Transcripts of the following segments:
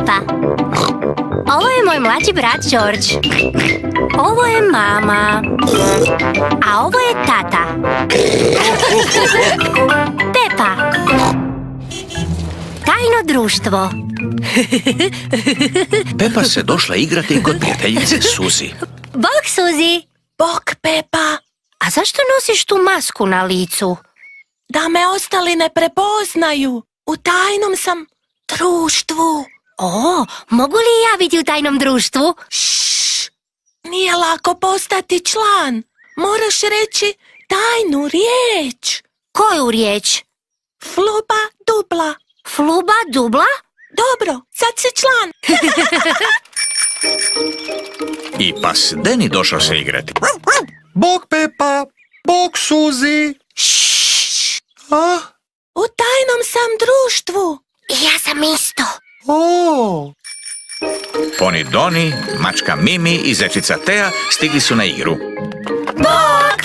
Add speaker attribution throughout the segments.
Speaker 1: Pepa. Ovo je moj mlađi brat George. Ovo je mama. A ovo je tata. Pepa. Tajno društvo.
Speaker 2: Pepa se došla igrati kod prijateljice Suzi.
Speaker 1: Bok, Suzi.
Speaker 3: Bok, Pepa.
Speaker 1: A zašto nosiš tu masku na licu?
Speaker 3: Da me ostali ne prepoznaju. U tajnom sam društvu.
Speaker 1: O, mogu li ja biti u tajnom društvu?
Speaker 3: Ššš, nije lako postati član. Moraš reći tajnu riječ.
Speaker 1: Koju riječ?
Speaker 3: Fluba dubla.
Speaker 1: Fluba dubla?
Speaker 3: Dobro, sad si član.
Speaker 2: I pas Deni došao se igrati.
Speaker 4: Bok, Pepa. Bok, Suzi.
Speaker 3: Ššš,
Speaker 4: A?
Speaker 3: u tajnom sam društvu.
Speaker 1: Ja sam isto.
Speaker 4: O.
Speaker 2: Poni Doni, mačka Mimi i zečica Tea stigli su na igru.
Speaker 1: Bok!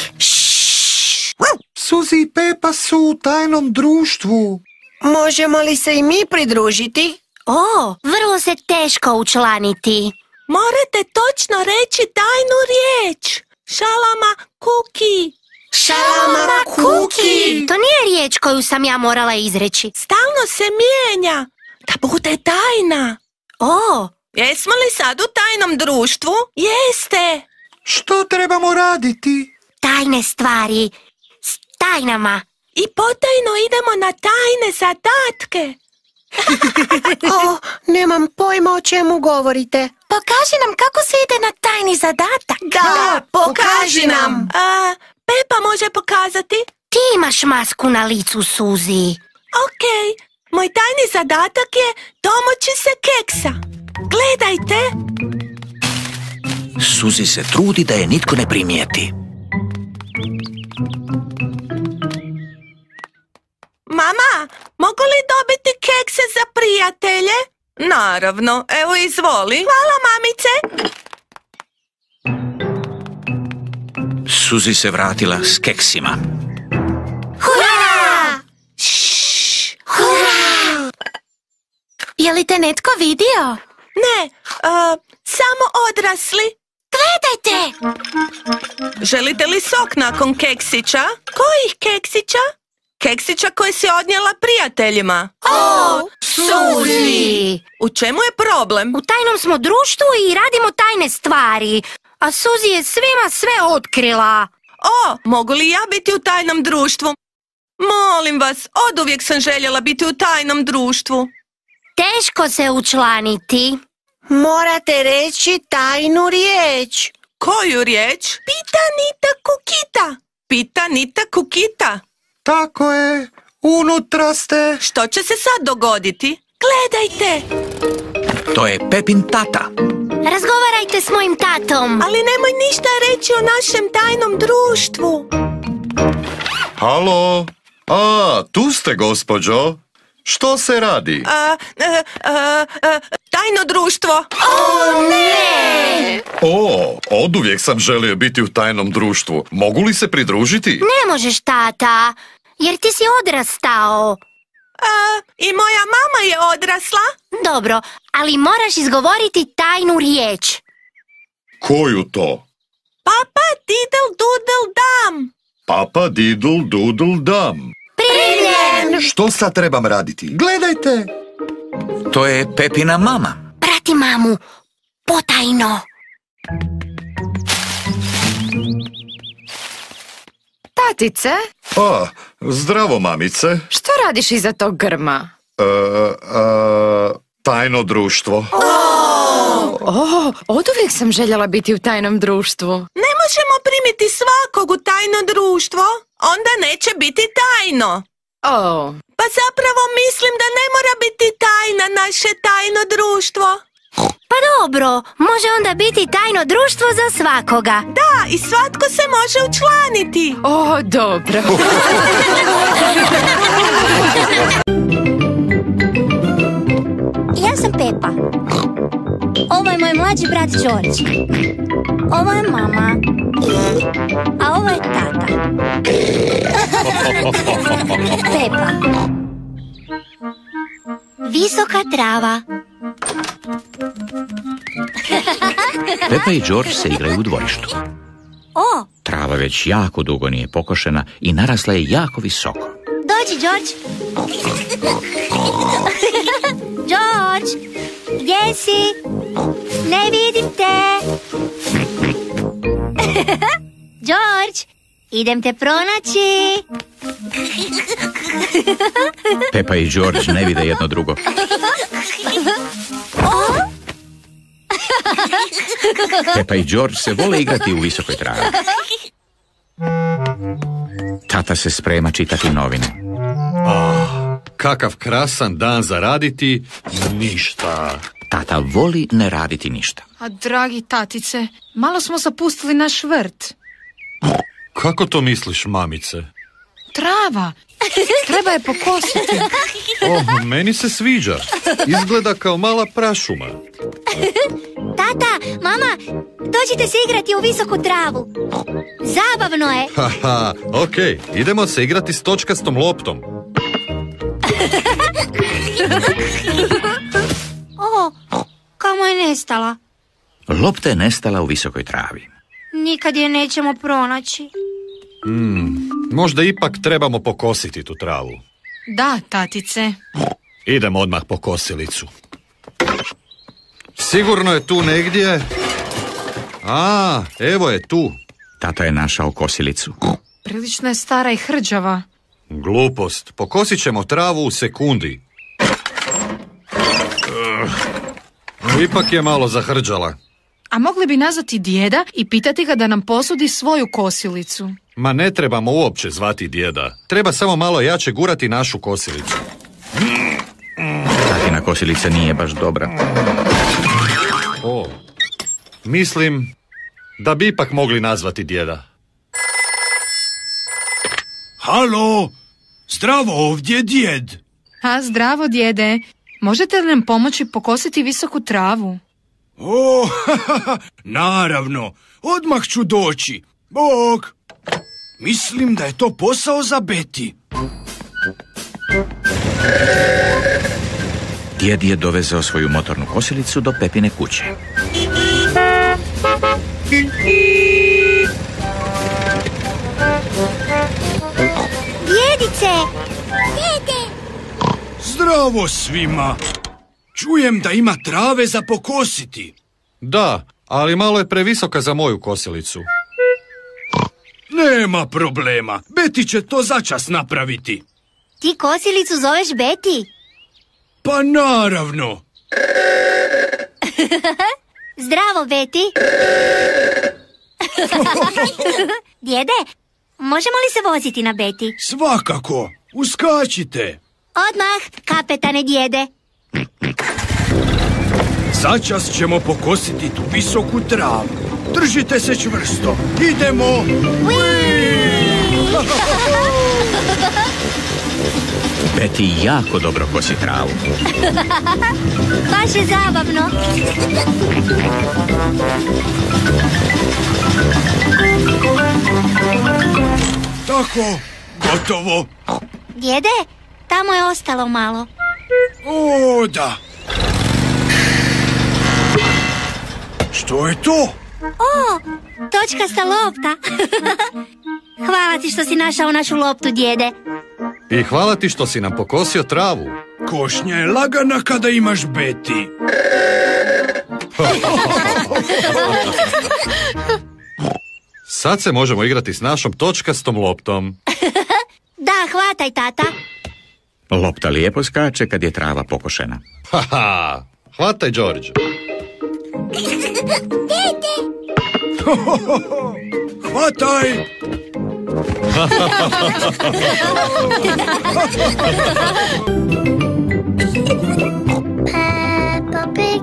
Speaker 4: Suzi i Pepa su u tajnom društvu.
Speaker 5: Možemo li se i mi pridružiti?
Speaker 1: O, vrlo se teško učlaniti.
Speaker 3: Morate točno reći tajnu riječ. Šalama kuki.
Speaker 1: Šalama kuki! To nije riječ koju sam ja morala izreći.
Speaker 3: Stalno se mijenja. Da bude tajna.
Speaker 1: O,
Speaker 3: Jesmo li sad u tajnom društvu? Jeste.
Speaker 4: Što trebamo raditi?
Speaker 1: tajne stvari. S tajnama.
Speaker 3: I potajno idemo na tajne zadatke.
Speaker 5: O, nemam pojma o čemu govorite. Pokaži nam kako se ide na tajni zadatak.
Speaker 3: Da, pokaži nam. Pepa može pokazati?
Speaker 1: Ti imaš masku na licu, Suzi.
Speaker 3: Okej, moj tajni zadatak je domoći se keksa. Gledajte.
Speaker 2: Suzi se trudi da je nitko ne primijeti.
Speaker 3: Mama, mogu li dobiti kekse za prijatelje? Naravno, evo izvoli. Hvala, mamice.
Speaker 2: Suzi se vratila s keksima.
Speaker 1: Hurra!
Speaker 5: Hurra! Je li te netko vidio?
Speaker 3: Ne, samo odrasli.
Speaker 1: Gledajte!
Speaker 3: Želite li sok nakon keksića? Kojih keksića? Keksića koje si odnijela prijateljima.
Speaker 1: O, Suzi!
Speaker 3: U čemu je problem?
Speaker 1: U tajnom smo društvu i radimo tajne stvari. A Suzi je svima sve otkrila.
Speaker 3: O, mogu li ja biti u tajnom društvu? Molim vas, oduvijek sam željela biti u tajnom društvu.
Speaker 1: Teško se učlaniti.
Speaker 5: Morate reći tajnu riječ.
Speaker 3: Koju riječ? Pita Nita Kukita. Pita Nita Kukita.
Speaker 4: Tako je, unutra ste.
Speaker 3: Što će se sad dogoditi? Gledajte.
Speaker 2: To je Pepin tata.
Speaker 1: Razgovarajte s mojim tatom.
Speaker 3: Ali nemoj ništa reći o našem tajnom društvu.
Speaker 6: Halo? Tu ste, gospođo. Što se radi?
Speaker 3: Tajno društvo.
Speaker 1: O, ne!
Speaker 6: Oduvijek sam želio biti u tajnom društvu. Mogu li se pridružiti?
Speaker 1: Ne možeš, tata, jer ti si odrastao.
Speaker 3: I moja mama je odrasla.
Speaker 1: Dobro, ali moraš izgovoriti tajnu riječ.
Speaker 6: Koju to?
Speaker 3: Papa didel dudel dam.
Speaker 6: Papa didl dudl dam.
Speaker 1: Primljen!
Speaker 6: Što sad trebam raditi?
Speaker 4: Gledajte.
Speaker 2: To je Pepina mama.
Speaker 1: Prati mamu, potajno.
Speaker 7: Tatice,
Speaker 6: Zdravo, mamice.
Speaker 7: što radiš iza tog grma?
Speaker 6: Tajno društvo.
Speaker 7: Oduvijek sam željela biti u tajnom društvu.
Speaker 3: Ne možemo primiti svakog u tajno društvo. Onda neće biti tajno. Pa zapravo mislim da ne mora biti tajna naše tajno društvo.
Speaker 1: Pa dobro, može onda biti tajno društvo za svakoga.
Speaker 3: Da, i svatko se može učlaniti.
Speaker 7: Dobro.
Speaker 1: Ja sam Pepa. Ovo je moj mlađi brat George. Ovo je mama. A ovo je tata. Pepa. Visoka trava.
Speaker 2: Pepa i George se igraju u dvorištu.
Speaker 1: O,
Speaker 2: Trava već jako dugo nije pokošena i narasla je jako visoko.
Speaker 1: dođi, George. George, gdje si? Ne vidim te. George, idem te pronaći.
Speaker 2: Pepa i George ne vide jedno drugo. Pepa i George se vole igrati u visokoj travi. Tata se sprema čitati novine.
Speaker 6: Kakav krasan dan za raditi, ništa.
Speaker 2: Tata voli ne raditi ništa.
Speaker 8: A dragi tatice, malo smo zapustili naš vrt.
Speaker 6: Kako to misliš, mamice?
Speaker 8: Trava. Treba je pokositi.
Speaker 6: Meni se sviđa. Izgleda kao mala prašuma.
Speaker 1: Tata, mama, dođite se igrati u visoku travu. Zabavno je.
Speaker 6: Haha, okej, idemo se igrati s točkastom loptom.
Speaker 1: O, kamo je nestala?
Speaker 2: Lopta je nestala u visokoj travi.
Speaker 1: Nikad je nećemo pronaći.
Speaker 6: Možda ipak trebamo pokositi tu travu.
Speaker 8: Da, tatice.
Speaker 6: Idem odmah po kosilicu. Sigurno je tu negdje. Evo je tu.
Speaker 2: Tata je našao kosilicu.
Speaker 8: Prilično je stara i hrđava.
Speaker 6: Glupost, pokosit ćemo travu u sekundi. Ipak je malo zahrđala.
Speaker 8: A mogli bi nazvati djeda i pitati ga da nam posudi svoju kosilicu.
Speaker 6: Ma ne trebamo uopće zvati djeda. Treba samo malo jače gurati našu kosilicu.
Speaker 2: Tatina kosilica nije baš dobra.
Speaker 6: Mislim da bi ipak mogli nazvati djeda.
Speaker 9: Halo, zdravo, ovdje je djed.
Speaker 8: A zdravo, djede. Možete li nam pomoći pokositi visoku travu?
Speaker 9: O, naravno, odmah ću doći. Bog. Mislim da je to posao za Beti.
Speaker 2: Djed je dovezao svoju motornu kosilicu do Pepine kuće.
Speaker 1: Djedice! Djede!
Speaker 9: Zdravo svima. Čujem da ima trave za pokositi.
Speaker 6: Da, ali malo je previsoka za moju kosilicu.
Speaker 9: Nema problema. Beti će to začas napraviti.
Speaker 1: Ti kosilicu zoveš Beti?
Speaker 9: Pa naravno.
Speaker 1: Zdravo, Beti. Djede, možemo li se voziti na Beti?
Speaker 9: Svakako. Uskačite.
Speaker 1: Odmah, kapetane djede.
Speaker 9: Začas ćemo pokositi tu visoku travu. Držite se čvrsto. Idemo.
Speaker 2: Beti jako dobro kosi travu.
Speaker 1: Baš je zabavno.
Speaker 9: Tako, gotovo.
Speaker 1: Djede, tamo je ostalo malo.
Speaker 9: O, da. Što je to?
Speaker 1: O, točkasta lopta. Hvala ti što si našao našu loptu, djede.
Speaker 6: I hvala ti što si nam pokosio travu.
Speaker 9: Košnja je lagana kada imaš Beti.
Speaker 6: Sad se možemo igrati s našom točkastom loptom.
Speaker 1: Da, hvataj, tata.
Speaker 2: Lopta lijepo skače kad je trava pokošena.
Speaker 6: Haha, hvataj, George.
Speaker 9: Hvataj!
Speaker 1: Peppa Pig.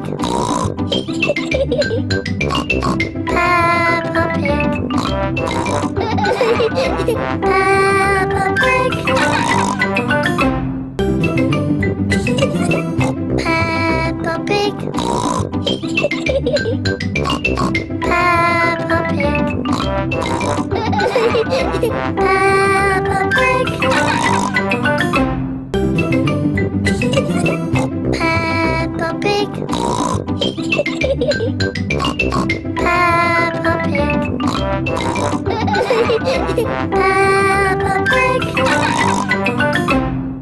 Speaker 1: Peppa Pig. Peppa Pig. Peppa Pig. Peppa Pig. Peppa Pig. Peppa Pig.
Speaker 10: Peppa Pig.